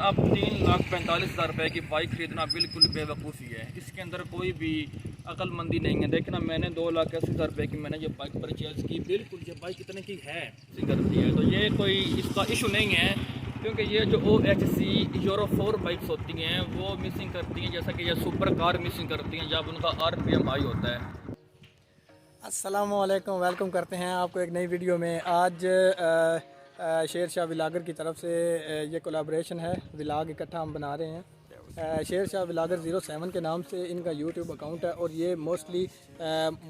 अब 3,45,000 रुपये की बाइक खरीदना बिल्कुल बेवकूफ़ी है। इसके अंदर कोई भी अक्लमंदी नहीं है। देखना, मैंने 2,80,000 रुपये की मैंने ये बाइक परचेज़ की। बिल्कुल ये बाइक इतने की है करती है, तो ये कोई इसका इशू नहीं है, क्योंकि ये जो OHC यूरो 4 बाइक्स होती हैं वो मिसिंग करती हैं, जैसा कि ये सुपर कार मिसिंग करती हैं जब उनका RPM हाई होता है। अस्सलामुअलैकुम, वेलकम करते हैं आपको एक नई वीडियो में। आज शेर शाह व्लॉगर की तरफ से ये कोलैबोरेशन है, व्लॉग इकट्ठा हम बना रहे हैं। शेर शाह व्लॉगर 07 के नाम से इनका यूट्यूब अकाउंट है और ये मोस्टली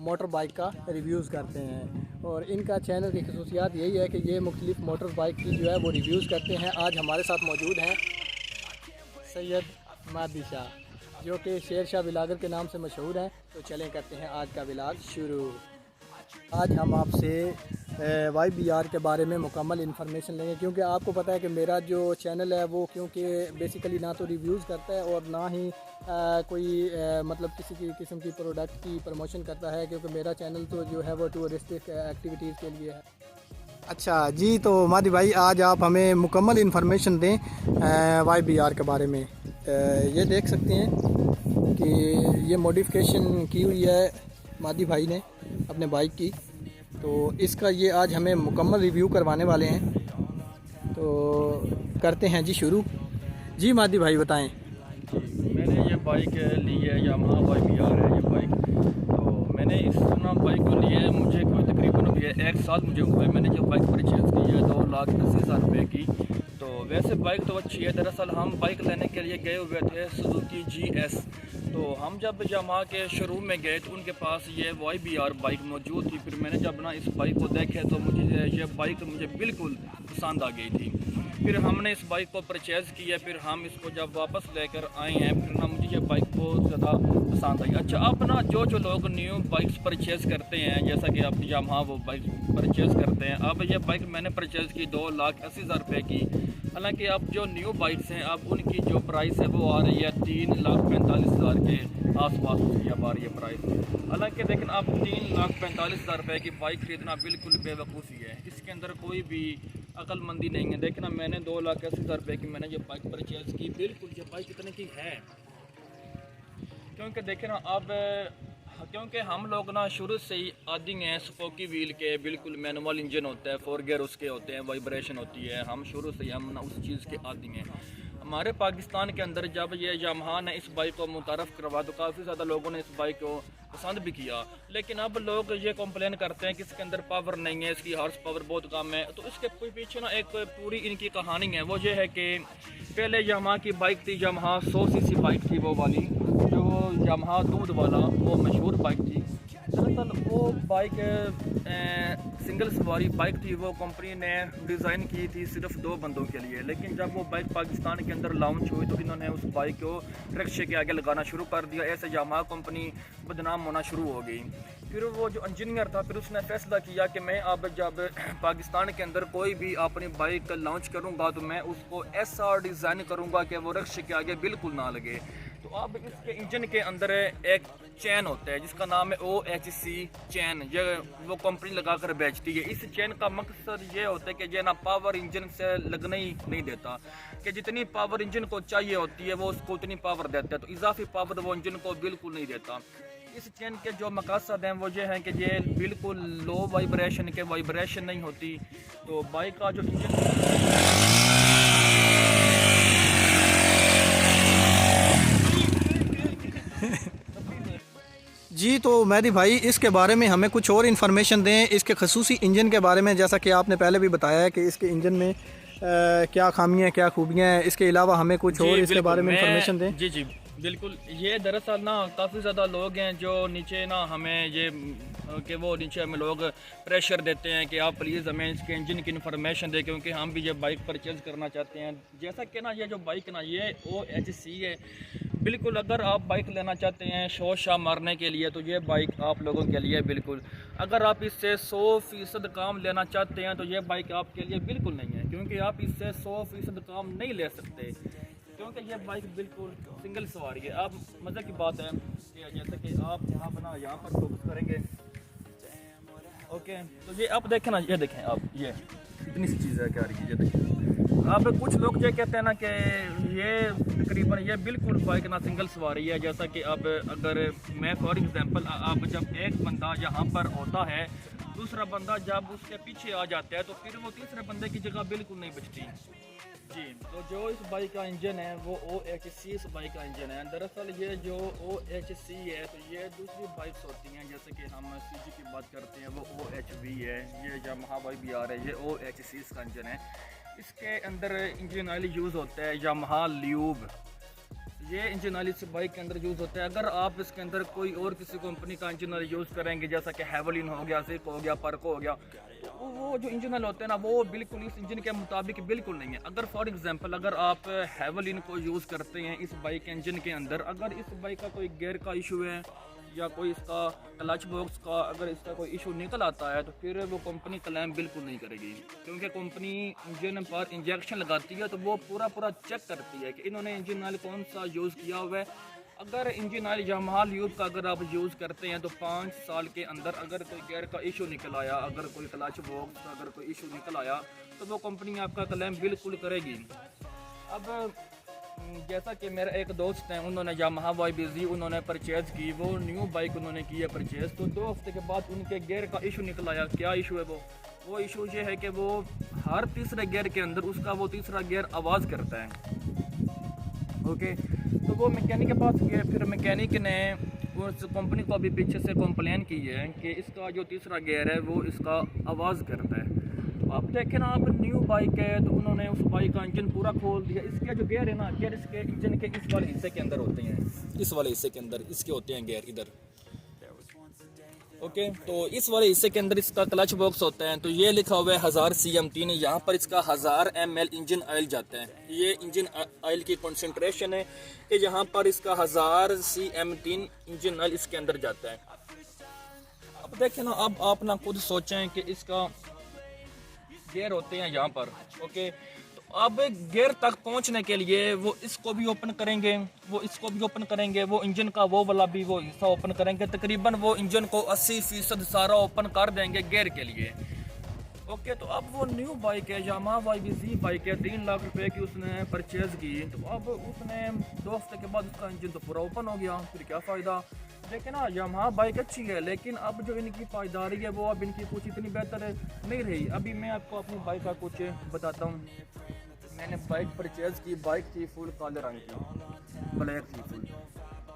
मोटर बाइक का रिव्यूज़ करते हैं। और इनका चैनल की खसूसियात यही है कि ये मुख्तलिफ मोटर बाइक की जो है वो रिव्यूज़ करते हैं। आज हमारे साथ मौजूद हैं सैयद मादी शाह, जो कि शेर शाह व्लॉगर के नाम से मशहूर हैं। तो चलें करते हैं आज का व्लॉग शुरू। आज हम आपसे YBR के बारे में मुकम्मल इन्फॉर्मेशन लेंगे, क्योंकि आपको पता है कि मेरा जो चैनल है वो क्योंकि बेसिकली ना तो रिव्यूज़ करता है और ना ही कोई मतलब किसी की किस्म की प्रोडक्ट की प्रमोशन करता है, क्योंकि मेरा चैनल तो जो है वो टूरिस्टिक एक्टिविटीज़ के लिए है। अच्छा जी, तो मादी भाई आज आप हमें मुकम्मल इन्फॉर्मेशन दें YBR के बारे में। ये देख सकते हैं कि ये मॉडिफिकेशन की हुई है मादी भाई ने अपने बाइक की, तो इसका ये आज हमें मुकम्मल रिव्यू करवाने वाले हैं। तो करते हैं जी शुरू। जी मादी भाई बताएं। मैंने ये बाइक ली है, यामाहा YBR है ये बाइक। तो मैंने इस बाइक को लिए मुझे कोई तकरीबन ये 1 साल मुझे हुआ है। मैंने जो बाइक परचेज़ की है 2,80,000 रुपये की। तो वैसे बाइक तो अच्छी है। दरअसल हम बाइक लेने के लिए गए हुए थे सुजुकी GS। तो हम जब यामाहा के शोरूम में गए तो उनके पास ये YBR बाइक मौजूद थी। फिर मैंने जब ना इस बाइक को देखे तो मुझे ये बाइक मुझे बिल्कुल पसंद आ गई थी। फिर हमने इस बाइक को परचेज़ किया। फिर हम इसको जब वापस लेकर आए हैं, फिर ना मुझे ये बाइक बहुत ज़्यादा पसंद आई। अच्छा, अब ना जो लोग न्यू बाइक्स परचेज़ करते हैं, जैसा कि आप यामाहा वो बाइक परचेज़ करते हैं, अब ये बाइक मैंने परचेज़ की 2,80,000 रुपये की। हालांकि अब जो न्यू बाइक्स हैं अब उनकी जो प्राइस है वो आ रही है 3,45,000 के आसपास उसकी अब आ रही है प्राइस। हालांकि लेकिन अब 3,45,000 रुपये की बाइक खरीदना बिल्कुल बेवकूफ़ी है। इसके अंदर कोई भी अक्लमंदी नहीं है। देखना, मैंने 2,80,000 रुपये की मैंने ये बाइक परचेज़ की। बिल्कुल ये बाइक इतने की है, क्योंकि देखे ना अब क्योंकि हम लोग ना शुरू से ही आदी हैं स्पोकी व्हील के। बिल्कुल मैनुअल इंजन होता है, 4 गियर उसके होते हैं, वाइब्रेशन होती है। हम शुरू से ही हम ना उस चीज़ के आदी हैं। हमारे पाकिस्तान के अंदर जब ये यामाहा ने इस बाइक को मुतारफ़ करवा तो काफ़ी ज़्यादा लोगों ने इस बाइक को पसंद भी किया। लेकिन अब लोग ये कंप्लेन करते हैं कि इसके अंदर पावर नहीं है, इसकी हॉर्स पावर बहुत कम है। तो इसके पीछे ना एक पूरी इनकी कहानी है। वो ये है कि पहले यामाहा की बाइक थी, यामाहा 100cc बाइक थी, वो वाली जो यामाहा दूध वाला, वो मशहूर बाइक थी। दरअसल वो बाइक सिंगल सवारी बाइक थी। वो कंपनी ने डिज़ाइन की थी सिर्फ 2 बंदों के लिए। लेकिन जब वो बाइक पाकिस्तान के अंदर लॉन्च हुई तो इन्होंने उस बाइक को रिक्शे के आगे लगाना शुरू कर दिया। ऐसे यामाहा कंपनी बदनाम होना शुरू हो गई। फिर वो जो इंजीनियर था, फिर उसने फैसला किया कि मैं अब जब पाकिस्तान के अंदर कोई भी अपनी बाइक लॉन्च करूँगा तो मैं उसको ऐसा डिज़ाइन करूँगा कि वो रिक्शे के आगे बिल्कुल ना लगे। तो अब इसके इंजन के अंदर एक चैन होता है जिसका नाम है OHC चैन। ये वो कंपनी लगा कर बेचती है। इस चैन का मकसद ये होता है कि ये ना पावर इंजन से लगने ही नहीं देता, कि जितनी पावर इंजन को चाहिए होती है वो उसको उतनी पावर देता है। तो इजाफी पावर वो इंजन को बिल्कुल नहीं देता। इस चैन के जो मकसद हैं वो ये हैं कि ये बिल्कुल लो वाइब्रेशन के वाइब्रेशन नहीं होती। तो बाइक का जो इंजन जी, तो मेहदी भाई इसके बारे में हमें कुछ और इन्फॉर्मेशन दें, इसके खसूसी इंजन के बारे में। जैसा कि आपने पहले भी बताया है कि इसके इंजन में क्या खामियां क्या खूबियां हैं, इसके अलावा हमें कुछ और इसके बारे में इन्फॉर्मेशन दें। जी बिल्कुल। ये दरअसल ना काफ़ी ज़्यादा लोग हैं जो नीचे ना हमें ये कि वो नीचे हमें लोग प्रेशर देते हैं कि आप प्लीज़ हमें इसके इंजन की इन्फॉर्मेशन दें, क्योंकि हम भी ये बाइक परचेज़ करना चाहते हैं। जैसा कि ना ये जो बाइक ना ये OHC है। बिल्कुल अगर आप बाइक लेना चाहते हैं शोर शाह मारने के लिए तो ये बाइक आप लोगों के लिए बिल्कुल। अगर आप इससे 100% काम लेना चाहते हैं तो ये बाइक आपके लिए बिल्कुल नहीं है, क्योंकि आप इससे 100% काम नहीं ले सकते, क्योंकि ये बाइक बिल्कुल सिंगल सवारी है। अब मज़े की बात है कि जैसे कि आप यहाँ पर फोकस करेंगे, ओके, तो ये आप देखें ना, ये देखें आप, ये इतनी सी चीज़ है क्या रही है, ये देखें। अब कुछ लोग ये कहते हैं ना कि ये तकरीबन ये बिल्कुल बाइक ना सिंगल सवारी है, जैसा कि अब अगर मैं फॉर एग्जांपल अब जब एक बंदा यहाँ पर होता है, दूसरा बंदा जब उसके पीछे आ जाता है तो फिर वो तीसरे बंदे की जगह बिल्कुल नहीं बचती। जी, तो जो इस बाइक का इंजन है वो OHC इस बाइक का इंजन है। दरअसल ये जो OHC है तो ये दूसरी बाइक्स होती हैं, जैसे कि हम CG की बात करते हैं वो OHV है, ये यामाहा YBR है, ये OHC इसका इंजन है। इसके अंदर इंजन ऑयल यूज़ होता है यामाहा ल्यूब, ये इंजन ऑयल इस बाइक के अंदर यूज़ होता है। अगर आप इसके अंदर कोई और किसी कंपनी का इंजन ऑयल यूज़ करेंगे, जैसा कि हेवलिन हो गया, सिक हो गया, पर्को हो गया, तो वो जो इंजन ऑयल होते हैं ना वो बिल्कुल इस इंजन के मुताबिक बिल्कुल नहीं है। अगर फॉर एग्जांपल अगर आप हेवलिन को यूज़ करते हैं इस बाइक के इंजन के अंदर, अगर इस बाइक का कोई गियर का इशू है या कोई इसका क्लच बॉक्स का अगर इसका कोई इशू निकल आता है तो फिर वो कंपनी क्लेम बिल्कुल नहीं करेगी, क्योंकि कंपनी इंजन पर इंजेक्शन लगाती है तो वो पूरा चेक करती है कि इन्होंने इंजन ऑयल कौन सा यूज़ किया हुआ है। अगर इंजन ऑयल यामाहा ल्यूब का अगर आप यूज़ करते हैं तो 5 साल के अंदर अगर कोई गियर का इशू निकल आया, अगर कोई क्लच बॉक्स का अगर कोई इशू निकल आया तो वो कंपनी आपका क्लेम बिल्कुल करेगी। अब जैसा कि मेरा एक दोस्त है, उन्होंने यामाहा YBZ उन्होंने परचेज़ की, वो न्यू बाइक उन्होंने की है परचेज़, तो 2 हफ्ते के बाद उनके गियर का इशू निकल आया। क्या इशू है वो इशू ये है कि वो हर तीसरे गियर के अंदर उसका वो तीसरा गियर आवाज़ करता है। ओके, तो वो मैकेनिक के पास गए, फिर मैकेनिक ने उस कंपनी को अभी पीछे से कंप्लेन की है कि इसका जो तीसरा गियर है वो इसका आवाज़ करता है। आप देखें ना, आप न्यू बाइक है तो उन्होंने उस बाइक का इंजन पूरा खोल दिया। इसके जो गियर है ना, गियर इसके इंजन के इस वाले हिस्से के अंदर होते हैं, इस वाले हिस्से के अंदर इसके होते हैं गियर इधर। ओके, तो इस वाले हिस्से के अंदर इसका क्लच बॉक्स होता है, तो ये लिखा हुआ है 1000 CM3, यहाँ पर इसका 1000 ml इंजन ऑयल जाता है। ये इंजन ऑयल की कंसंट्रेशन है कि यहाँ पर इसका 1000 CM3 इंजन ऑयल इसके अंदर जाता है। अब देखें ना, अब आप ना खुद सोचें कि इसका गियर होते हैं यहाँ पर। ओके, तो अब गियर तक पहुँचने के लिए वो इसको भी ओपन करेंगे, वो इसको भी ओपन करेंगे, वो इंजन का वो वाला भी वो हिस्सा ओपन करेंगे, तकरीबन वो इंजन को 80% सारा ओपन कर देंगे गियर के लिए। ओके, तो अब वो न्यू बाइक है, यामाहा YBZ बाइक है, 3 लाख रुपए की उसने परचेज़ की, तो अब उसने 2 हफ्ते के बाद उसका इंजन तो पूरा ओपन हो गया, फिर क्या फ़ायदा। लेकिन ना यामाहा बाइक अच्छी है, लेकिन अब जो इनकी पायदारी है वो अब इनकी कुछ इतनी बेहतर नहीं रही। अभी मैं आपको अपनी बाइक का कुछ बताता हूँ। मैंने बाइक परचेज़ की, बाइक थी फुल काले रंग की, ब्लैक थी फुल,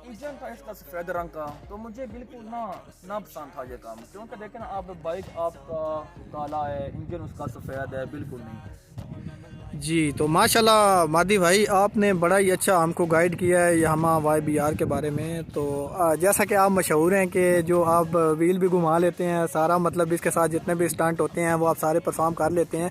इंजन था इसका सफ़ेद रंग का, तो मुझे बिल्कुल ना पसंद था ये काम, क्योंकि देखें ना आप बाइक आपका काला है, इंजन उसका सफ़ेद है, बिल्कुल नहीं। जी, तो माशाल्लाह मादी भाई आपने बड़ा ही अच्छा हमको गाइड किया है यामाहा YBR के बारे में। तो जैसा कि आप मशहूर हैं कि जो आप व्हील भी घुमा लेते हैं सारा, मतलब इसके साथ जितने भी स्टंट होते हैं वो आप सारे परफॉर्म कर लेते हैं,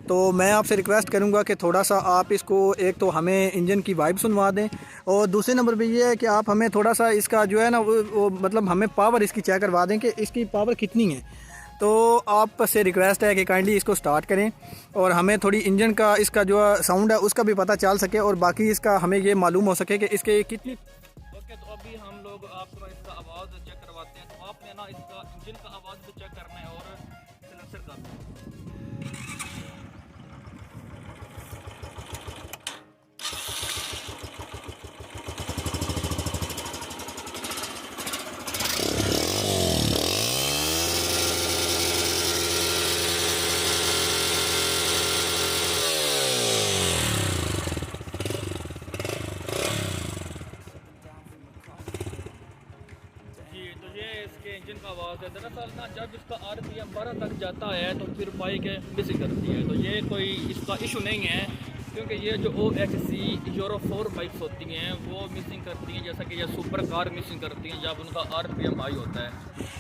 तो मैं आपसे रिक्वेस्ट करूंगा कि थोड़ा सा आप इसको एक तो हमें इंजन की वाइब सुनवा दें, और दूसरे नंबर पे ये है कि आप हमें थोड़ा सा इसका जो है ना वो मतलब हमें पावर इसकी चेक करवा दें कि इसकी पावर कितनी है। तो आप से रिक्वेस्ट है कि काइंडली इसको स्टार्ट करें और हमें थोड़ी इंजन का इसका जो साउंड है उसका भी पता चल सके, और बाकी इसका हमें ये मालूम हो सके कि इसके कितनी। ओके, तो अभी हम लोग आपको इसका आवाज़ चेक करवाते हैं, तो आपने ना इसका इंजन का आवाज़ भी चेक करना है और सिलेंसर का भी। इसके इंजन का आवाज़ है। दरअसल ना जब इसका RPM 12 तक जाता है तो फिर बाइक मिसिंग करती है, तो ये कोई इसका इशू नहीं है, क्योंकि ये जो OHC यूरो 4 बाइक्स होती हैं वो मिसिंग करती हैं, जैसा कि ये सुपर कार मिसिंग करती हैं जब उनका RPM हाई होता है।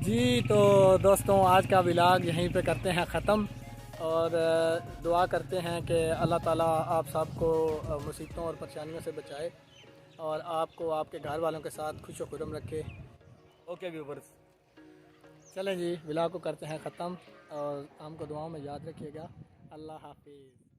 जी तो दोस्तों आज का व्लॉग यहीं पे करते हैं ख़त्म और दुआ करते हैं कि अल्लाह ताला आप सबको मुसीबतों और परेशानियों से बचाए और आपको आपके घर वालों के साथ खुश व खुर्रम रखे। ओके व्यूवर्स, चलें जी व्लॉग को करते हैं ख़त्म और हमको दुआओं में याद रखिएगा। अल्लाह हाफिज़।